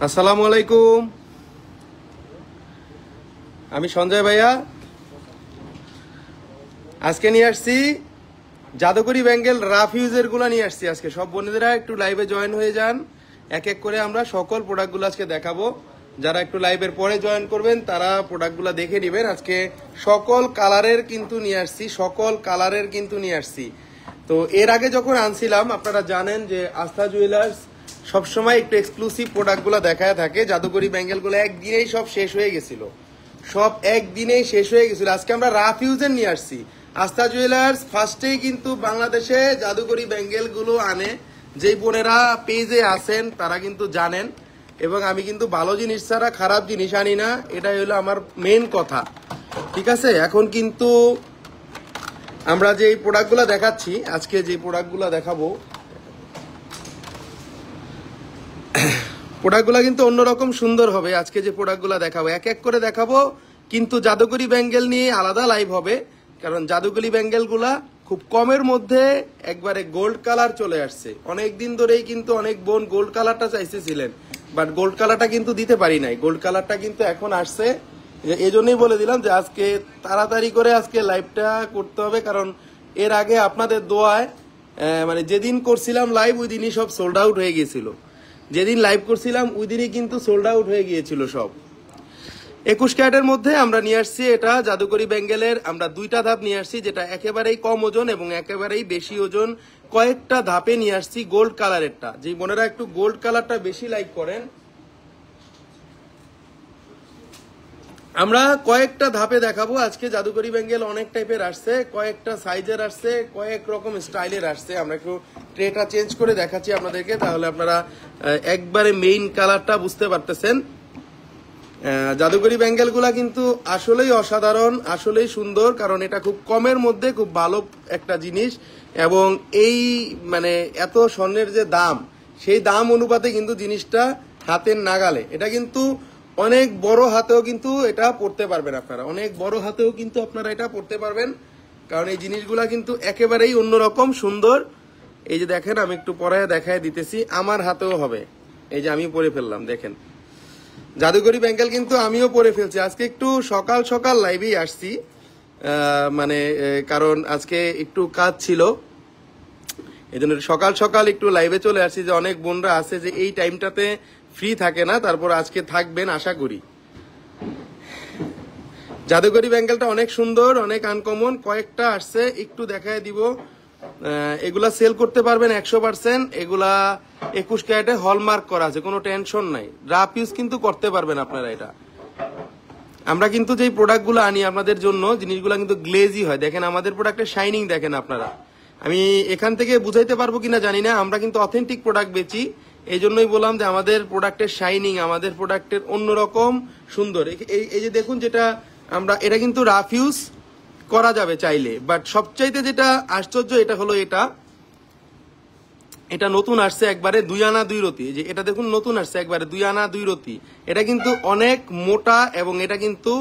আসসালামু আলাইকুম। আমি সঞ্জয় ভাইয়া। আজকে নিয়ে আসছি জাদুকরি ব্যাঙ্গেল রাফ ইউজের গুলা নিয়ে আসছি। আজকে সব বন্ধুরা একটু লাইভে জয়েন হয়ে যান। এক এক করে আমরা সকল প্রোডাক্টগুলো আজকে দেখাবো। যারা একটু লাইভের পরে জয়েন করবেন তারা প্রোডাক্টগুলো দেখে নেবেন। আজকে সকল কালারের কিন্তু নিয়ে আসছি। তো এর আগে যখন আনছিলাম আপনারা জানেন যে আস্থা জুয়েলার্স সবসময় একটু এক্সক্লুসিভ প্রোডাক্টগুলো দেখায় থাকে। জাদুকরি ব্যাঙ্গেলগুলো একদিনেই সব শেষ হয়ে গেছিল। আজকে আমরা রাফ ইউজের নিয়ে আসছি। আস্থা জুয়েলার্স ফার্স্টেই কিন্তু বাংলাদেশে জাদুকরি ব্যাঙ্গেল গুলো আনে। যেই বোনেরা পেজে আছেন তারা কিন্তু জানেন, এবং আমি কিন্তু ভালো জিনিস ছাড়া খারাপ জিনিস আনি না, এটাই হলো আমার মেন কথা। ঠিক আছে, এখন কিন্তু আমরা যে প্রোডাক্টগুলো দেখাচ্ছি, আজকে যে প্রোডাক্টগুলো দেখাবো, প্রোডাক্টগুলো কিন্তু অন্যরকম সুন্দর হবে। আজকে যে প্রোডাক্টগুলো দেখাবো এক এক করে দেখাবো, কিন্তু জাদুকরি ব্যাঙ্গেল নিয়ে আলাদা লাইভ হবে। কারণ জাদুকরি ব্যাঙ্গেলগুলা খুব কমের মধ্যে একবারে গোল্ড কালার চলে আসছে। অনেক দিন ধরেই কিন্তু অনেক বোন গোল্ড কালারটা চাইছেছিলেন, বাট গোল্ড কালারটা কিন্তু দিতে পারি নাই। গোল্ড কালারটা কিন্তু এখন আসছে। এই জন্যই বলে দিলাম যে আজকে তাড়াতাড়ি করে আজকে লাইভটা করতে হবে, কারণ এর আগে আপনাদের দোয়ায় মানে যেদিন করছিলাম লাইভ ওই দিনই সব সোল্ড আউট হয়ে গিয়েছিল। যেদিন লাইভ করছিলাম ওই দিনই কিন্তু সোল্ড আউট হয়ে গিয়েছিল সব। 21 ক্যারেটের মধ্যে আমরা নিয়ে আসছি এটা জাদুকরি ব্যাঙ্গেলের। আমরা দুইটা ধাপ নিয়ে আসছি, যেটা একেবারেই কম ওজন এবং একেবারেই বেশি ওজন। কয়েকটা ধাপে নিয়ে আসছি গোল্ড কালারেরটা। যে বোনেরা একটু গোল্ড কালারটা বেশি লাইক করেন, আমরা কয়েকটা ধাপে দেখাবো আজকে। জাদুকরি ব্যাঙ্গেল অনেক টাইপের আসছে, কয়েকটা সাইজের আসছে, কয়েক রকম স্টাইলের আসছে। আমরা একটু ট্রেটা চেঞ্জ করে দেখাচ্ছি আপনাদেরকে, তাহলে আপনারা একবারে মেইন কালারটা বুঝতে পারতেছেন। জাদুকরি ব্যাঙ্গেলগুলা কিন্তু আসলেই অসাধারণ, আসলেই সুন্দর, কারণ এটা খুব কমের মধ্যে খুব ভালো একটা জিনিস। এবং এই মানে এত স্বর্ণের যে দাম, সেই দাম অনুপাতে কিন্তু জিনিসটা হাতের নাগালে। এটা কিন্তু অনেক বড় হাতেও কিন্তু এটা পড়তে পারবেন আপনারা, অনেক বড় হাতেও কিন্তু আপনারা এটা পড়তে পারবেন, কারণ এই জিনিসগুলা কিন্তু একেবারেই অন্যরকম সুন্দর। এই যে দেখেন, আমি একটু পরে দেখায় দিতেছি, আমার হাতেও হবে। এই যে আমি পরে ফেললাম, দেখেন জাদুকরি ব্যাঙ্গেল কিন্তু আমিও পরে ফেলছি। আজকে একটু সকাল সকাল লাইভেই আসছি, মানে কারণ আজকে একটু কাজ ছিল, এই জন্য সকাল সকাল একটু লাইভে চলে আসছি। যে অনেক বোনরা আছে যে এই টাইমটাতে ফ্রি থাকে না, তারপর আজকে থাকবেন আশা করি। জাদুকরি ব্যাঙ্গেলটা অনেক সুন্দর, অনেক আনকমন। কয়েকটা আসছে, একটু দেখায় দিব। এগুলা সেল করতে পারবেন 100%। এগুলা 21 ক্যারেটে হলমার্ক করা আছে, কোনো টেনশন নাই। রাফ ইউজ কিন্তু করতে পারবেন আপনারা এটা। আমরা কিন্তু যেই প্রোডাক্টগুলো আনি আপনাদের জন্য, জিনিসগুলো কিন্তু গ্লেজি হয়। দেখেন আমাদের প্রোডাক্টের শাইনিং দেখেন আপনারা। আমি এখান থেকে বুঝাইতে পারবো কিনা জানি না, আমরা কিন্তু অথেন্টিক প্রোডাক্ট বেচি। এই জন্যই বললাম যে আমাদের প্রোডাক্টের শাইনিং, আমাদের প্রোডাক্টের অন্যরকম সুন্দর। এই যে দেখুন, যেটা আমরা এটা কিন্তু রাফ ইউজ করা যাবে চাইলে, বাট সবচাইতে যেটা আশ্চর্য এটা হলো এটা নতুন আসছে একবারে 2 আনা 2 রতি। যে এটা দেখুন নতুন আসছে একবারে 2 আনা 2 রতি। এটা কিন্তু অনেক মোটা এবং এটা কিন্তু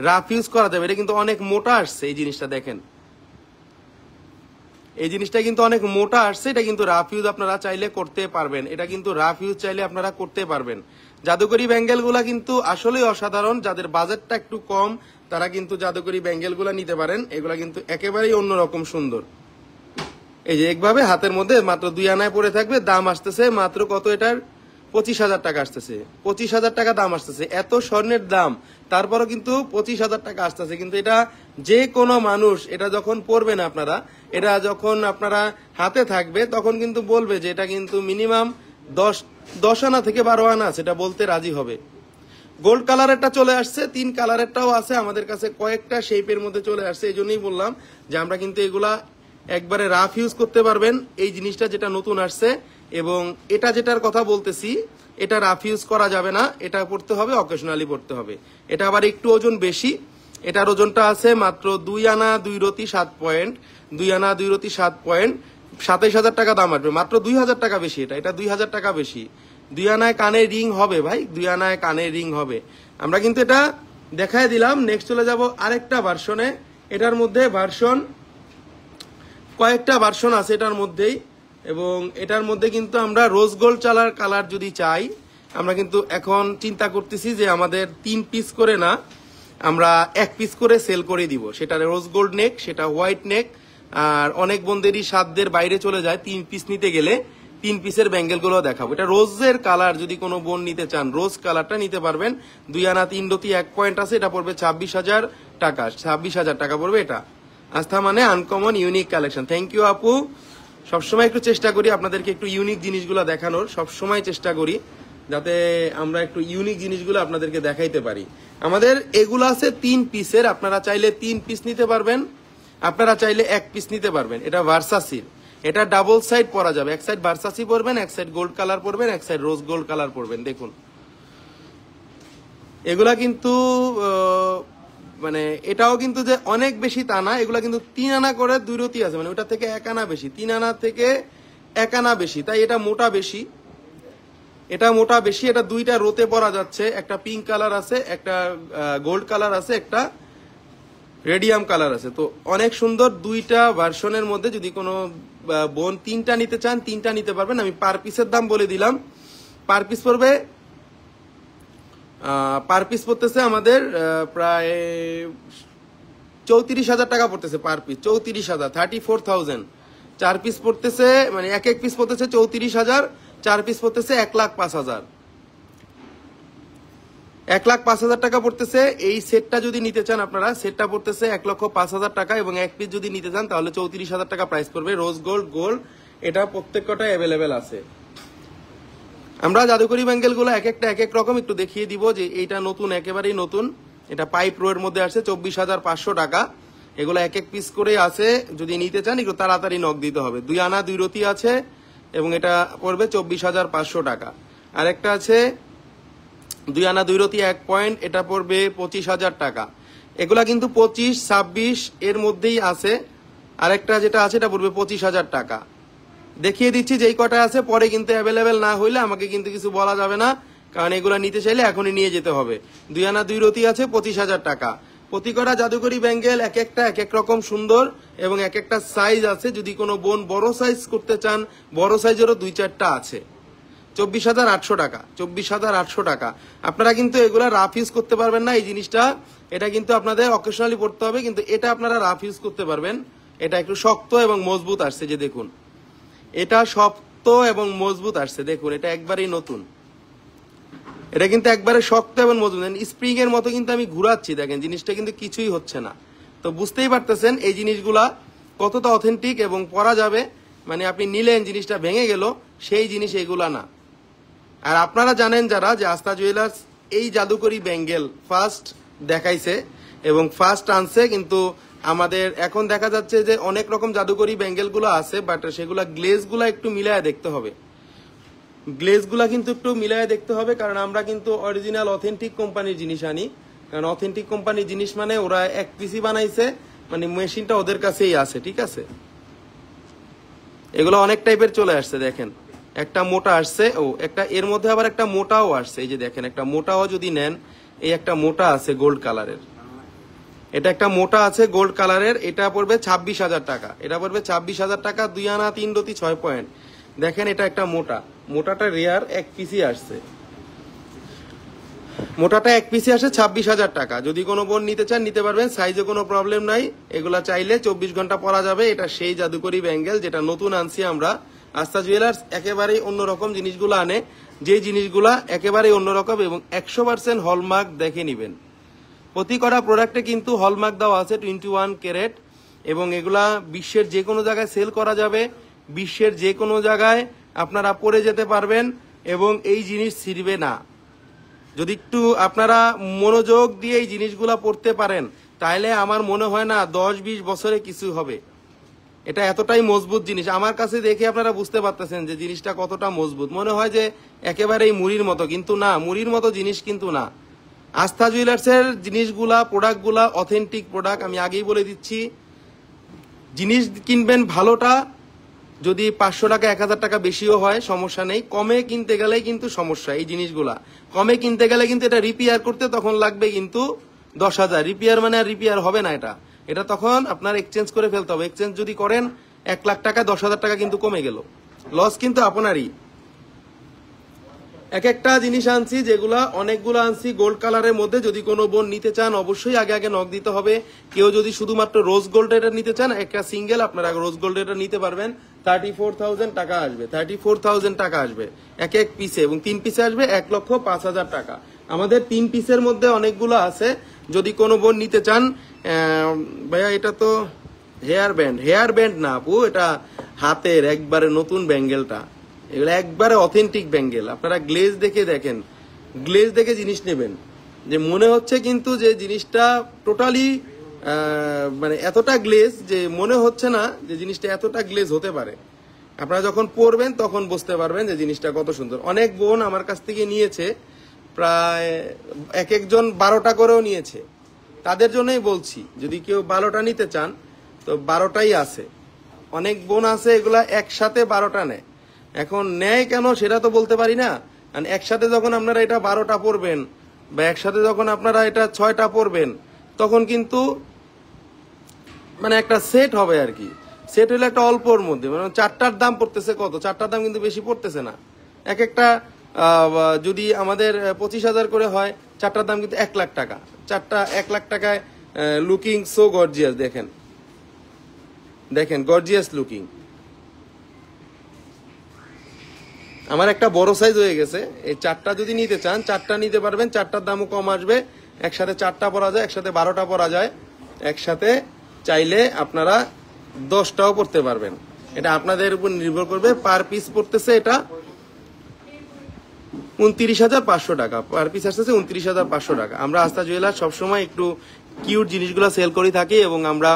রাফ ইউজ করা যাবে। এটা কিন্তু অনেক মোটা আসছে, এই জিনিসটা দেখেন, এই জিনিসটা কিন্তু অনেক মোটা আসছে। এটা কিন্তু রাফ ইউজ আপনারা চাইলে করতে পারবেন, এটা কিন্তু রাফ ইউজ চাইলে আপনারা করতে পারবেন। জাদুকরি ব্যাঙ্গেলগুলা কিন্তু আসলেই অসাধারণ। যাদের বাজেটটা একটু কম তারা কিন্তু জাদুকরি ব্যাঙ্গেলগুলা নিতে পারেন। এগুলা কিন্তু একেবারেই অন্যরকম সুন্দর। এই যে একভাবে হাতের মধ্যে মাত্র 2 আনায় পড়ে থাকবে। দাম আসতেছে মাত্র কত, এটার 25,000 টাকা আসতেছে। 25,000 টাকা দাম আসতেছে। এত স্বর্ণের দাম, তারপরও কিন্তু 25,000 টাকা আসতেছে। কিন্তু এটা যে কোনো মানুষ এটা যখন পরবেন আপনারা, এটা যখন আপনারা হাতে থাকবে তখন কিন্তু বলবে যে এটা কিন্তু মিনিমাম 10 আনা থেকে 12 আনা সেটা বলতে রাজি হবে। গোল্ড কালারেরটা চলে আসছে, 3 কালারেরটাও আছে আমাদের কাছে, কয়েকটা শেপের মধ্যে চলে আসছে। এই জন্যই বললাম যে আমরা কিন্তু এগুলা একবারে রাফ ইউজ করতে পারবেন। এই জিনিসটা যেটা নতুন আসছে, এবং এটা যেটার কথা বলতেছি এটা রাফ ইউজ করা যাবে না, এটা পড়তে হবে অকেশনালি পড়তে হবে। এটা আবার একটু ওজন বেশি, এটার ওজনটা আছে মাত্র 2 আনা 2 রতি 7 পয়েন্ট। 2 আনা 2 রতি 7 পয়েন্ট, 27,000 টাকা দাম আসবে। মাত্র 2,000 টাকা বেশি, এটা 2,000 টাকা বেশি। 2 আনায় কানের রিং হবে ভাই, 2 আনায় কানের রিং হবে। আমরা কিন্তু এটা দেখায় দিলাম। নেক্সট চলে যাব আরেকটা ভার্সনে। এটার মধ্যে ভার্সন কয়েকটা ভার্সন আছে এটার মধ্যেই, এবং এটার মধ্যে কিন্তু আমরা রোজ গোল্ড কালার যদি চাই আমরা কিন্তু এখন চিন্তা করতেছি যে আমাদের 3 পিস করে না, আমরা 1 পিস করে সেল করে দিব। সেটা রোজ গোল্ড নেক, সেটা হোয়াইট নেক। আর অনেক বন্ধেরই সাধ্যের বাইরে চলে যায় 3 পিস নিতে গেলে। 3 পিসের ব্যাঙ্গেল গুলো দেখাবো। এটা রোজের কালার, যদি কোনো বোন নিতে চান রোজ কালারটা নিতে পারবেন। 2 আনা 3 রতি 1 পয়েন্ট আছে, এটা পড়বে 26,000 টাকা। 26,000 টাকা পড়বে এটা। আস্থা মানে uncommon unique collection. Thank you আপু। সবসময় একটু চেষ্টা করি আপনাদেরকে একটু ইউনিক জিনিসগুলো দেখানোর, সবসময় চেষ্টা করি যাতে আমরা একটু ইউনিক জিনিসগুলো আপনাদেরকে দেখাইতে পারি। আমাদের এগুলো আছে 3 পিসের, আপনারা চাইলে 3 পিস নিতে পারবেন, আপনারা চাইলে 1 পিস নিতে পারবেন। এটা ভার্সাসির, এটা ডাবল সাইড পরা যাবে। এক সাইড ভার্সাসি পরবেন, এক সাইড গোল্ড কালার পরবেন, এক সাইড রোজ গোল্ড কালার পরবেন। দেখুন এগুলা কিন্তু মানে এটাও কিন্তু যে অনেক বেশি তা না, এগুলা কিন্তু 3 আনা করে 2 রতি আছে, মানে ওটা থেকে 1 আনা বেশি, 3 আনা থেকে 1 আনা বেশি, তাই এটা মোটা বেশি। এটা মোটা বেশি, এটা 2টা রোতে পরা যাচ্ছে। একটা পিঙ্ক কালার আছে, একটা গোল্ড কালার আছে, একটা রেডিয়াম কালার আছে। তো অনেক সুন্দর 2টা ভার্সনের মধ্যে যদি কোনো বোন 3টা নিতে চান 3টা নিতে পারবেন। আমি পার পিসের দাম বলে দিলাম। পার পিস পড়বে, পার পিস পড়তেছে আমাদের প্রায় 34,000 টাকা পড়তেছে পার পিস। 34,000, 34,000। 4 পিস পড়তেছে, মানে এক পিস পড়তেছে 34,000, 4 পিস পড়তেছে 1,05,000। 1,05,000 টাকা পড়তেছে। এই সেটটা যদি নিতে চান আপনারা, সেটটা পড়তেছে 1,05,000 টাকা, এবং 1 পিস যদি নিতে চান তাহলে 34,000 টাকা প্রাইস পড়বে। রোজ গোল্ড গোল্ড, এটা প্রত্যেকটা অ্যাভেলেবেল আছে। আমরা জাদুকরি ব্যাঙ্গেল গুলো এক একটা এক এক রকম একটু দেখিয়ে দিব যে এইটা নতুন, একেবারেই নতুন। এটা পাইপ রোয়ের মধ্যে আসছে 24,500 টাকা। এগুলো এক এক পিস করে আছে, যদি নিতে চান একটু তাড়াতাড়ি নক দিতে হবে। 2 আনা 2 রতি আছে এবং এটা পড়বে 24,500 টাকা। আর একটা আছে 2 আনা 2 রতি 1 পয়েন্ট, এটা পড়বে 25,000 টাকা। এগুলা কিন্তু 25, 26 এর মধ্যেই আছে। আরেকটা যেটা আছে এটা পড়বে 25,000 টাকা। দেখিয়ে দিচ্ছি যেই কটা আছে, পরে কিন্তু অ্যাভেলেবেল না হইলে আমাকে কিন্তু কিছু বলা যাবে না, কারণ এগুলা নিতে চাইলে এখনই নিয়ে যেতে হবে। 2 আনা 2 রতি আছে 25,000 টাকা। প্রতি কটা জাদুকরি ব্যাঙ্গেল এক একটা এক এক রকম সুন্দর এবং এক একটা সাইজ আছে। যদি কোনো বোন বড় সাইজ করতে চান, বড় সাইজেরও 2-4টা আছে। 24,800 টাকা। 24,800 টাকা। আপনারা কিন্তু এগুলা রাফ ইউজ করতে পারবেন না, এই জিনিসটা। এটা কিন্তু আপনাদের অকেশনালি পড়তে হবে, কিন্তু এটা আপনারা রাফ ইউজ করতে পারবেন। এটা একটু শক্ত এবং মজবুত আসছে, যে দেখুন এটা শক্ত এবং মজবুত আসছে। দেখুন এটা একবারেই নতুন, এটা কিন্তু একবারে শক্ত এবং মজবুত। স্প্রিং এর মতো কিন্তু আমি ঘুরাচ্ছি, দেখেন জিনিসটা কিন্তু কিছুই হচ্ছে না। তো বুঝতেই পারতেছেন এই জিনিসগুলা কতটা অথেন্টিক এবং পরা যাবে। মানে আপনি নিলেন, জিনিসটা ভেঙে গেল, সেই জিনিস এগুলা না। আর আপনারা জানেন যারা, যে আস্থা জুয়েলার্স এই জাদুকরি ব্যাঙ্গেল ফার্স্ট দেখাইছে এবং ফার্স্ট আনছে। কিন্তু আমাদের এখন দেখা যাচ্ছে যে অনেক রকম জাদুকরি ব্যাঙ্গেল গুলো আছে, বাট সেগুলা গ্লেজ গুলা একটু মিলায় দেখতে হবে। গ্লেজ গুলা কিন্তু একটু মিলায় দেখতে হবে, কারণ আমরা কিন্তু অরিজিনাল অথেন্টিক কোম্পানির জিনিস আনি। কারণ অথেন্টিক কোম্পানির জিনিস মানে ওরা 1 পিসই বানাইছে, মানে মেশিনটা ওদের কাছেই আছে, ঠিক আছে। এগুলো অনেক টাইপের চলে আসছে, দেখেন একটা মোটা আসছে, ও একটা এর মধ্যে আবার একটা মোটাও আসছে। এই যে দেখেন একটা মোটাও যদি নেন, এই একটা মোটা আছে গোল্ড কালারের, এটা একটা মোটা আছে গোল্ড কালারের, এটা পড়বে 26,000 টাকা। এটা পড়বে 26,000 টাকা। 2 আনা 3 রতি 6 পয়েন্ট। দেখেন এটা একটা মোটা, মোটাটা রেয়ার, 1 পিসই আসছে। মোটাটা 1 পিসই আসে 26,000 টাকা। যদি কোনো বোন নিতে চান নিতে পারবেন, সাইজে কোনো প্রবলেম নাই। এগুলা চাইলে 24 ঘন্টা পরা যাবে। এটা সেই জাদুকরি ব্যাঙ্গেল যেটা নতুন আনছি আমরা। আস্থা জুয়েলার্স একেবারেই অন্যরকম জিনিসগুলো আনে, যে জিনিসগুলা একেবারেই অন্যরকম এবং 100% হলমার্ক দেখে নিবেন। প্রতি কটা প্রোডাক্টে কিন্তু হলমার্ক দেওয়া আছে 21 ক্যারেট, এবং এগুলা বিশ্বের যে কোনো জায়গায় সেল করা যাবে। বিশ্বের যে কোনো জায়গায় আপনারা পরে যেতে পারবেন এবং এই জিনিস ছিঁড়বে না। যদি একটু আপনারা মনোযোগ দিয়ে এই জিনিসগুলা পড়তে পারেন, তাহলে আমার মনে হয় না 10-20 বছরে কিছু হবে। এটা এতটাই মজবুত জিনিস, আমার কাছে দেখে আপনারা বুঝতে পারতেছেন যে জিনিসটা কতটা মজবুত। মনে হয় যে একেবারেই মুড়ির মতো, কিন্তু না, মুড়ির মতো জিনিস কিন্তু না। আস্থা জুয়েলার্সের জিনিসগুলা, প্রোডাক্টগুলা অথেন্টিক প্রোডাক্ট। আমি আগেই বলে দিচ্ছি, জিনিস কিনবেন ভালোটা, যদি 500 টাকা 1,000 টাকা বেশিও হয় সমস্যা নেই। কমে কিনতে গেলেই কিন্তু সমস্যা। এই জিনিসগুলা কমে কিনতে গেলে কিন্তু এটা রিপেয়ার করতে তখন লাগবে কিন্তু 10,000। রিপেয়ার মানে আর রিপেয়ার হবে না, এটা তখন আপনার এক্সচেঞ্জ করে ফেলতে হবে। এক্সচেঞ্জ যদি করেন 1 লাখ টাকা 10,000 টাকা কিন্তু কমে গেল, লস কিন্তু আপনারই। এক একটা জিনিস আনছি, যেগুলা অনেকগুলো আনছি গোল্ড কালারের মধ্যে। যদি কোনো বোন নিতে চান অবশ্যই আগে আগে নক দিতে হবে। কেউ যদি শুধুমাত্র রোজ গোল্ড এটা নিতে চান, একটা সিঙ্গেল আপনারা রোজ গোল্ড এটা নিতে পারবেন। 34,000 টাকা আসবে, 34,000 টাকা আসবে এক এক পিসে, এবং 3 পিসে আসবে 1,05,000 টাকা। আমাদের 3 পিসের মধ্যে অনেকগুলো আছে। যদি কোনো বোন নিতে চান, ভাইয়া এটা তো হেয়ার ব্যান্ড না আপু, এটা হাতের একবারে নতুন ব্যাঙ্গেলটা, এগুলো একবারে অথেন্টিক ব্যাঙ্গেল। আপনারা গ্লেজ দেখে দেখেন, গ্লেজ দেখে জিনিস নেবেন, যে মনে হচ্ছে কিন্তু যে জিনিসটা টোটালি মানে এতটা গ্লেজ যে মনে হচ্ছে না যে জিনিসটা এতটা গ্লেজ হতে পারে। আপনারা যখন পরবেন তখন বুঝতে পারবেন যে জিনিসটা কত সুন্দর। অনেক বোন আমার কাছ থেকে নিয়েছে, প্রায় এক একজন 12টা করেও নিয়েছে। তাদের জন্যই বলছি, যদি কেউ 12টা নিতে চান তো 12টাই আছে। অনেক বোন আছে এগুলা একসাথে 12টা নেয়। এখন নেয় কেন সেটা তো বলতে পারি না, কারণ একসাথে যখন আপনারা এটা 12টা পরবেন বা একসাথে যখন আপনারা এটা 6টা পরবেন, তখন কিন্তু মানে একটা সেট হবে আর কি। সেট হলে একটা অল্পর মধ্যে, মানে 4টার দাম পড়তেছে কত, 4টার দাম কিন্তু বেশি পড়তেছে না। এক একটা যদি আমাদের 25,000 করে হয়, 4টার দাম কিন্তু 1 লাখ টাকা। 4টা 1 লাখ টাকায় লুকিং সো গর্জিয়াস। দেখেন দেখেন গর্জিয়াস লুকিং। আমার একটা বড় সাইজ হয়ে গেছে। এই 4টা যদি নিতে চান 4টা নিতে পারবেন, 4টার দামও কম আসবে। একসাথে 4টা পরা যায়, একসাথে 12টা পরা যায়, একসাথে চাইলে আপনারা 10টাও পড়তে পারবেন। এটা আপনাদের উপর নির্ভর করবে। পার পিস পড়তেছে এটা 29,500 টাকা, পার পিস আসতেছে 29,500 টাকা। আমরা আস্থা জুয়েলার্স সবসময় একটু কিউট জিনিসগুলো সেল করে থাকি, এবং আমরা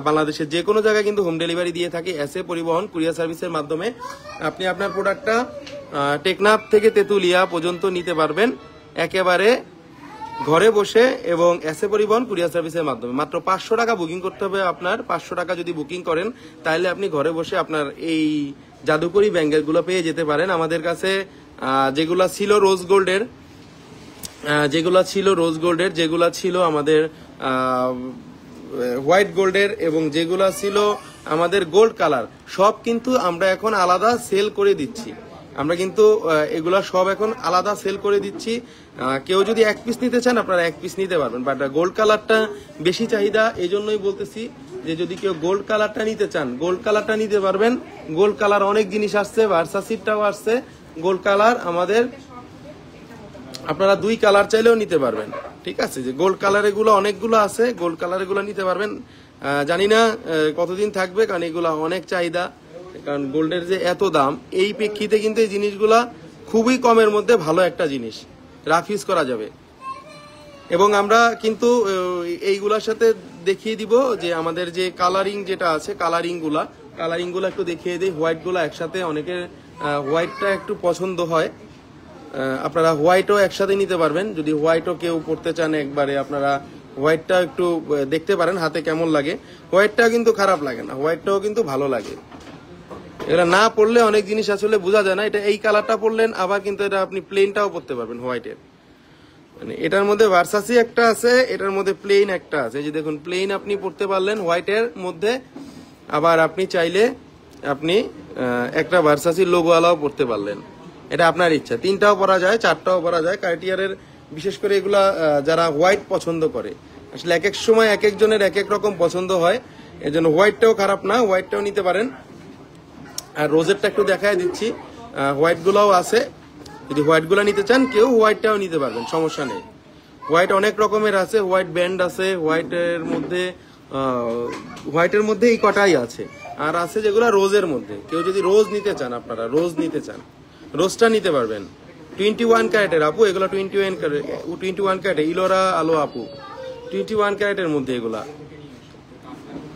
বাংলাদেশের যে কোনো জায়গায় কিন্তু হোম ডেলিভারি দিয়ে থাকি এসএ পরিবহন কুরিয়ার সার্ভিসের মাধ্যমে। আপনি আপনার প্রোডাক্টটা টেকনাফ থেকে তেতুলিয়া পর্যন্ত নিতে পারবেন একেবারে ঘরে বসে, এবং এসএ পরিবহন কুরিয়ার সার্ভিসের মাধ্যমে। মাত্র 500 টাকা বুকিং করতে হবে আপনার। 500 টাকা যদি বুকিং করেন তাহলে আপনি ঘরে বসে আপনার এই জাদুকরি ব্যাঙ্গেলগুলো পেয়ে যেতে পারেন। আমাদের কাছে যেগুলা ছিল রোজ গোল্ডের, যেগুলা ছিল আমাদের হোয়াইট গোল্ডের, এবং যেগুলা ছিল আমাদের গোল্ড কালার, সব কিন্তু আমরা এখন আলাদা সেল করে দিচ্ছি। আমরা কিন্তু এগুলা সব এখন আলাদা সেল করে দিচ্ছি। কেউ যদি 1 পিস নিতে চান আপনারা 1 পিস নিতে পারবেন, বাট গোল্ড কালারটা বেশি চাহিদা, এই জন্যই বলতেছি যে যদি কেউ গোল্ড কালারটা নিতে চান গোল্ড কালারটা নিতে পারবেন। গোল্ড কালার অনেক জিনিস আসছে, ভার্সাসিটাও আসছে। গোল্ড কালার আমাদের আপনারা 2 কালার চাইলেও নিতে পারবেন, ঠিক আছে। যে গোল্ড কালার এগুলো অনেকগুলো আছে, গোল্ড কালার এগুলো নিতে পারবেন। জানি না কতদিন থাকবে, কারণ এগুলো অনেক চাহিদা, কারণ গোল্ডের যে এত দাম, এই প্রেক্ষিতে কিন্তু এই জিনিসগুলা খুবই কমের মধ্যে ভালো একটা জিনিস, রাফ ইউজ করা যাবে। এবং আমরা কিন্তু এইগুলার সাথে দেখিয়ে দিব যে আমাদের যে কালারিং যেটা আছে, কালারিং গুলা একটু দেখিয়ে দিই। হোয়াইট গুলা একসাথে, অনেকের হোয়াইটটা একটু পছন্দ হয়, আপনারা হোয়াইটও একসাথে নিতে পারবেন। যদি হোয়াইটও কেউ পড়তে চান একবারে, আপনারা হোয়াইটটা একটু দেখতে পারেন হাতে কেমন লাগে। হোয়াইটটা কিন্তু খারাপ লাগে না, হোয়াইটটাও কিন্তু ভালো লাগে। এটা না পড়লে অনেক জিনিস আসলে বোঝা যায় না। এটা এই কালারটা পড়লেন, আবার কিন্তু এটা আপনি প্লেনটাও পড়তে পারবেন হোয়াইটের। মানে এটার মধ্যে ভার্সাসি একটা আছে, এটার মধ্যে প্লেন একটা আছে। যে দেখুন প্লেন আপনি পড়তে পারলেন হোয়াইটের মধ্যে, আবার আপনি চাইলে আপনি একটা ভার্সাসি লোগোওয়ালাও পড়তে পারলেন। এটা আপনার ইচ্ছা, 3টাও পরা যায়, 4টাও পরা যায়। কার্টিয়ারের বিশেষ করে এগুলা যারা হোয়াইট পছন্দ করে, আসলে এক এক সময় এক একজনের এক এক রকম পছন্দ হয়, এজন্য হোয়াইটটাও খারাপ না, হোয়াইটটাও নিতে পারেন। আর রোজেরটা একটু দেখায় দিচ্ছি, হোয়াইট গুলাও আছে। যদি হোয়াইট গুলা নিতে চান কেউ হোয়াইটটাও নিতে পারবেন, সমস্যা নেই। হোয়াইট অনেক রকমের আছে, হোয়াইট ব্যান্ড আছে, হোয়াইটের মধ্যে এই কটাই আছে। আর আছে যেগুলা রোজের মধ্যে। কেউ যদি রোজ নিতে চান, আপনারা রোজ নিতে চান, রোজটা নিতে পারবেন। 21 ক্যারেটের আপু এগুলা, 21 ক্যারেট ইলোরা আলো আপু, 21 ক্যারেটের মধ্যে এগুলা।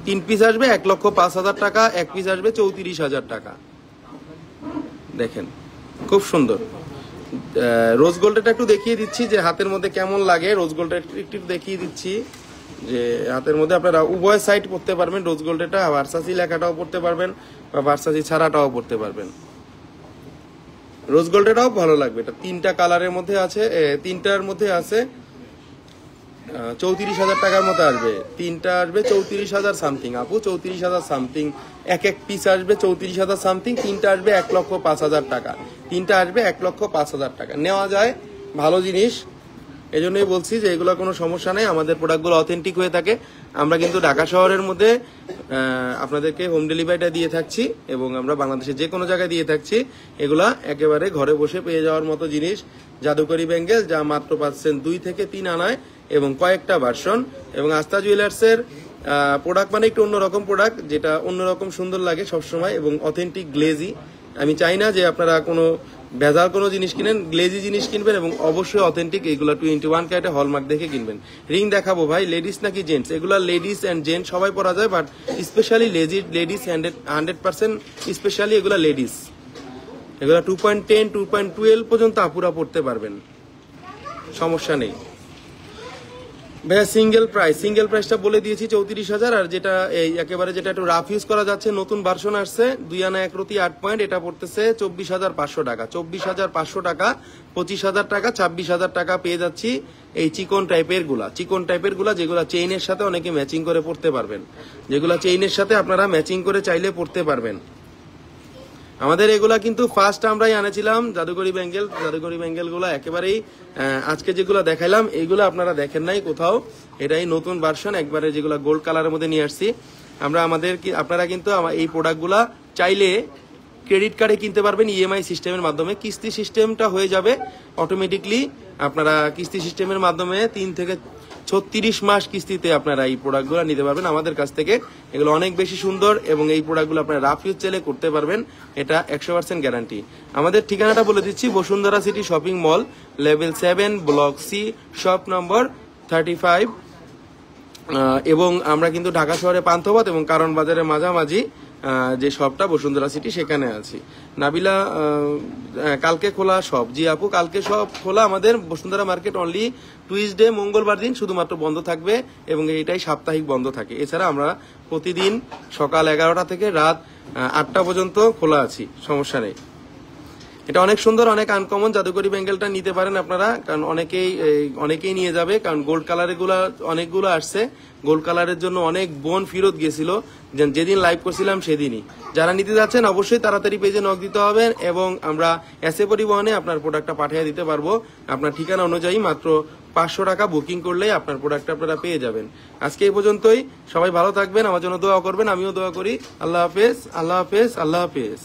3 পিস আসবে 1,05,000 টাকা, 1 পিস আসবে 34,000 টাকা। দেখেন খুব সুন্দর। রোজ গোল্ডটা একটু দেখিয়ে দিচ্ছি যে হাতের মধ্যে কেমন লাগে। রোজ গোল্ডটা একটু দেখিয়ে দিচ্ছি যে হাতের মধ্যে আপনারা উভয় সাইড পড়তে পারবেন। রোজ গোল্ডটা ভার্সাসি লেখাটাও পড়তে পারবেন, বা ভার্সাসি ছাড়াটাও পড়তে পারবেন। রোজ গোল্ডটাও ভালো লাগবে। এটা 3টা কালারের মধ্যে আছে, 3টার মধ্যে আছে। 34,000 টাকার মতো আসবে। তিনটা আসবে 34,000 সামথিং আপু, 34,000 সামথিং। এক এক পিস আসবে 34,000 সামথিং। তিনটা আসবে 1,05,000 টাকা। তিনটা আসবে 1,05,000 টাকা। নেওয়া যায়, ভালো জিনিস। এই জন্যই বলছি যে এগুলো কোনো সমস্যা নেই, আমাদের প্রোডাক্টগুলো অথেন্টিক হয়ে থাকে। আমরা কিন্তু ঢাকা শহরের মধ্যে আপনাদেরকে হোম ডেলিভারিটা দিয়ে থাকছি এবং আমরা বাংলাদেশের যে কোনো জায়গায় দিয়ে থাকছি। এগুলা একেবারে ঘরে বসে পেয়ে যাওয়ার মতো জিনিস। জাদুকরি ব্যাঙ্গেল যা মাত্র পাচ্ছেন 2 থেকে 3 আনায় এবং কয়েকটা ভার্সন। এবং আস্থা জুয়েলার্সের প্রোডাক্ট মানে একটু অন্যরকম প্রোডাক্ট, যেটা অন্যরকম সুন্দর লাগে সবসময় এবং অথেন্টিক গ্লেজি। আমি চাই না যে আপনারা কোনো ভেজাল কোনো জিনিস কিনেন, গ্লেজি জিনিস কিনবেন এবং অবশ্যই অথেন্টিক। এগুলো 21 ক্যারেটে হলমার্ক দেখে কিনবেন। রিং দেখাবো ভাই, লেডিস নাকি জেন্টস? এগুলো লেডিস অ্যান্ড জেন্টস সবাই পরা যায়, বাট স্পেশালি লেডিস 100% স্পেশালি এগুলো লেডিস। এগুলো 2.10 2.12 পর্যন্ত আপুরা পড়তে পারবেন, সমস্যা নেই ভাইয়া। সিঙ্গেল প্রাইসটা বলে দিয়েছি 34,000। আর যেটা এই একেবারে যেটা একটু রাফ ইউজ করা যাচ্ছে, নতুন ভার্সন আসছে 2 আনা 1 রতি 8 পয়েন্ট, এটা পড়তেছে 24,500 টাকা। 24,500 টাকা, 25,000 টাকা, 26,000 টাকা পেয়ে যাচ্ছি এই চিকন টাইপের গুলা যেগুলা চেইনের সাথে অনেকে ম্যাচিং করে পড়তে পারবেন, যেগুলা চেইনের সাথে আপনারা ম্যাচিং করে চাইলে পড়তে পারবেন। আমাদের এগুলা কিন্তু ফার্স্ট আমরাই আনেছিলাম জাদুকরি ব্যাঙ্গেল গুলা একেবারেই আজকে যেগুলা দেখাইলাম এইগুলা আপনারা দেখেন নাই কোথাও। এটাই নতুন ভার্সন, একবারে যেগুলা গোল্ড কালারের মধ্যে নিয়ে আসছি আমরা। আপনারা কিন্তু এই প্রোডাক্টগুলা চাইলে ক্রেডিট কার্ডে কিনতে পারবেন, ইএমআই সিস্টেমের মাধ্যমে। কিস্তি সিস্টেমটা হয়ে যাবে অটোমেটিকলি। আপনারা কিস্তি সিস্টেমের মাধ্যমে 3 থেকে 36 মাস কিস্তিতে আপনারা এই প্রোডাক্টগুলো নিতে পারবেন আমাদের কাছ থেকে। এগুলো অনেক বেশি সুন্দর এবং এই প্রোডাক্টগুলো আপনারা রাফ ইউজ চাইলে করতে পারবেন, এটা 100% গ্যারান্টি। আমাদের ঠিকানাটা বলে দিচ্ছি, Bashundhara city shopping mall, level 7, block C, shop number 35। এবং আমরা কিন্তু ঢাকা শহরে পান্থপথ এবং কারণ বাজারের মাঝামাঝি যে শপটা বসুন্ধরা সিটি, সেখানে আছি। নাবিলা কালকে খোলা শপ? জি আপু, কালকে সব খোলা আমাদের বসুন্ধরা মার্কেট। অনলি টুইসডে মঙ্গলবার দিন শুধুমাত্র বন্ধ থাকবে এবং এইটাই সাপ্তাহিক বন্ধ থাকে। এছাড়া আমরা প্রতিদিন সকাল 11টা থেকে রাত 8টা পর্যন্ত খোলা আছি, সমস্যা নেই। এটা অনেক সুন্দর, অনেক আনকমন। জাদুকরি ব্যাঙ্গেলটা নিতে পারেন আপনারা, কারণ অনেকেই নিয়ে যাবে। কারণ গোল্ড কালারের গুলা অনেকগুলো আসছে, গোল্ড কালারের জন্য অনেক বোন ফেরত গেছিল যেদিন লাইভ করছিলাম সেদিনই। যারা নিতে যাচ্ছেন অবশ্যই তাড়াতাড়ি পেজে নক দিতে হবে এবং আমরা এসএ পরিবহনে আপনার প্রোডাক্টটা পাঠিয়ে দিতে পারবো। আপনার ঠিকানা অনুযায়ী মাত্র 500 টাকা বুকিং করলেই আপনার প্রোডাক্টটা আপনারা পেয়ে যাবেন। আজকে এই পর্যন্তই, সবাই ভালো থাকবেন, আমার জন্য দোয়া করবেন, আমিও দোয়া করি। আল্লাহ হাফেজ, আল্লাহ হাফেজ, আল্লাহ হাফেজ।